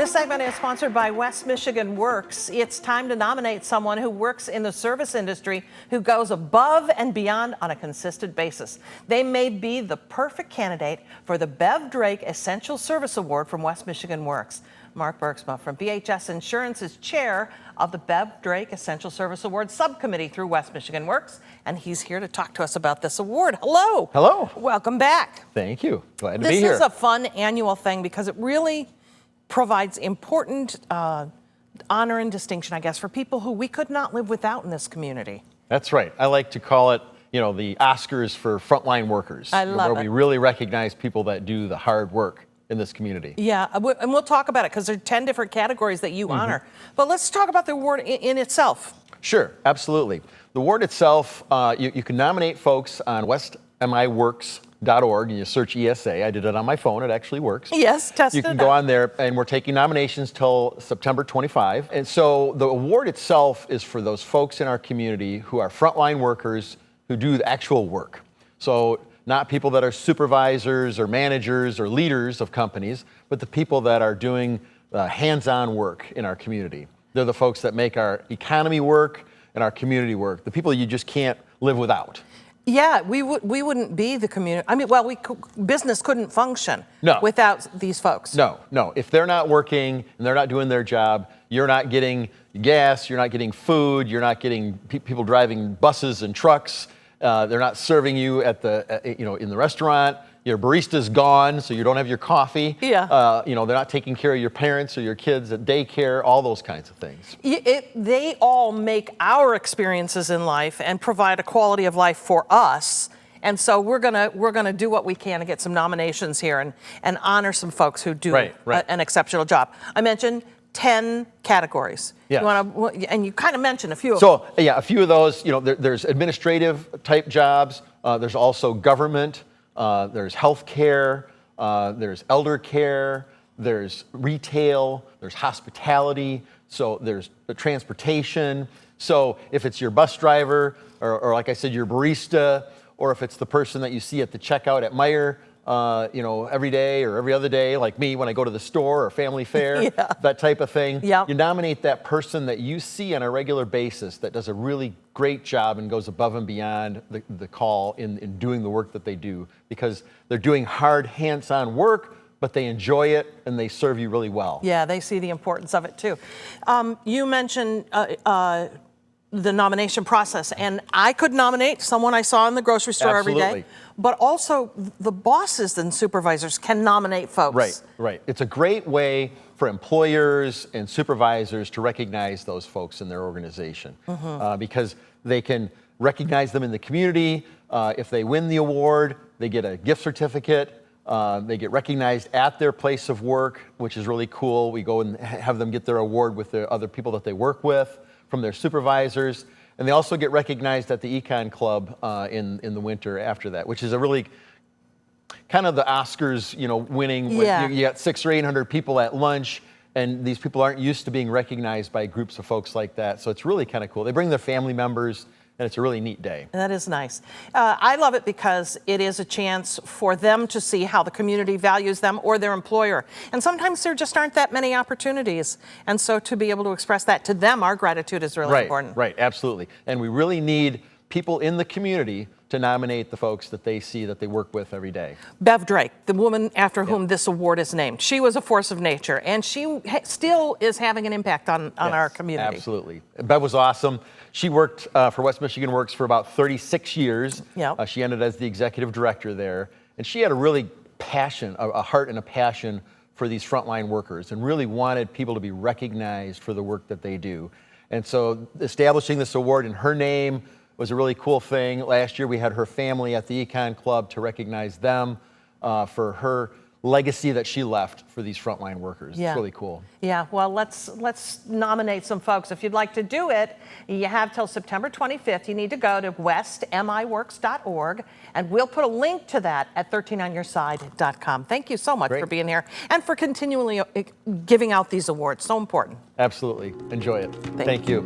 This segment is sponsored by West Michigan Works. It's time to nominate someone who works in the service industry who goes above and beyond on a consistent basis. They may be the perfect candidate for the Bev Drake Essential Service Award from West Michigan Works. Mark Bergsma from BHS Insurance is chair of the Bev Drake Essential Service Award Subcommittee through West Michigan Works, and he's here to talk to us about this award. Hello. Hello. Welcome back. Thank you. Glad to be here. This is a fun annual thing because it really provides important honor and distinction, I guess, for people who we could not live without in this community. That's right. I like to call it, the Oscars for frontline workers. I love where it. we really recognize people that do the hard work in this community. Yeah, and we'll talk about it because there are 10 different categories that you honor. But let's talk about the award in itself. Sure, absolutely. The award itself, you can nominate folks on westmiworks.org and you search ESA. I did it on my phone. It actually works. Yes, tested. You can go on there, and we're taking nominations till September 25. And so the award itself is for those folks in our community who are frontline workers who do the actual work. So not people that are supervisors or managers or leaders of companies, but the people that are doing hands-on work in our community. They're the folks that make our economy work and our community work, the people you just can't live without. Yeah, we wouldn't be the community. I mean, business couldn't function without these folks. No. If they're not working and they're not doing their job, you're not getting gas, you're not getting food, you're not getting people driving buses and trucks. They're not serving you at in the restaurant. Your barista's gone, so you don't have your coffee. Yeah. They're not taking care of your parents or your kids at daycare, all those kinds of things. They all make our experiences in life and provide a quality of life for us. And so we're gonna do what we can to get some nominations here and honor some folks who do an exceptional job. I mentioned 10 categories. Yes. And you kind of mentioned a few of them. So yeah, a few of those, there's administrative type jobs. There's also government. There's healthcare. There's elder care. There's retail. There's hospitality. So there's the transportation. So if it's your bus driver or like I said, your barista, or if it's the person that you see at the checkout at Meijer, every day or every other day, like me when I go to the store or family fair, that type of thing. Yep. You nominate that person that you see on a regular basis that does a really great job and goes above and beyond the call in doing the work that they do, because they're doing hard hands-on work, but they enjoy it and they serve you really well. Yeah, they see the importance of it too. You mentioned the nomination process, and I could nominate someone I saw in the grocery store every day, but also the bosses and supervisors can nominate folks. Right. It's a great way for employers and supervisors to recognize those folks in their organization, because they can recognize them in the community. If they win the award, they get a gift certificate. They get recognized at their place of work, which is really cool. We go and have them get their award with the other people that they work with, from their supervisors, and they also get recognized at the Econ Club in the winter after that, which is a really kind of the Oscars, winning. Yeah. You got 600 or 800 people at lunch, and these people aren't used to being recognized by groups of folks like that, so it's really kind of cool. They bring their family members, and it's a really neat day. That is nice. I love it because it is a chance for them to see how the community values them or their employer. And sometimes there just aren't that many opportunities. And so to be able to express that to them, our gratitude is really important. Right, absolutely. And we really need people in the community to nominate the folks that they see that they work with every day. Bev Drake, the woman after whom this award is named, she was a force of nature, and she still is having an impact on our community. Absolutely. Bev was awesome. She worked for West Michigan Works for about 36 years. Yep. She ended as the executive director there, and she had a really passion, a heart and a passion for these frontline workers, and really wanted people to be recognized for the work that they do. And so establishing this award in her name was a really cool thing. Last year we had her family at the Econ Club to recognize them for her legacy that she left for these frontline workers. Yeah. It's really cool. Yeah, well, let's nominate some folks. If you'd like to do it, you have till September 25th. You need to go to westmiworks.org, and we'll put a link to that at 13onyourside.com. Thank you so much for being here and for continually giving out these awards. So important. Absolutely. Enjoy it. Thank you.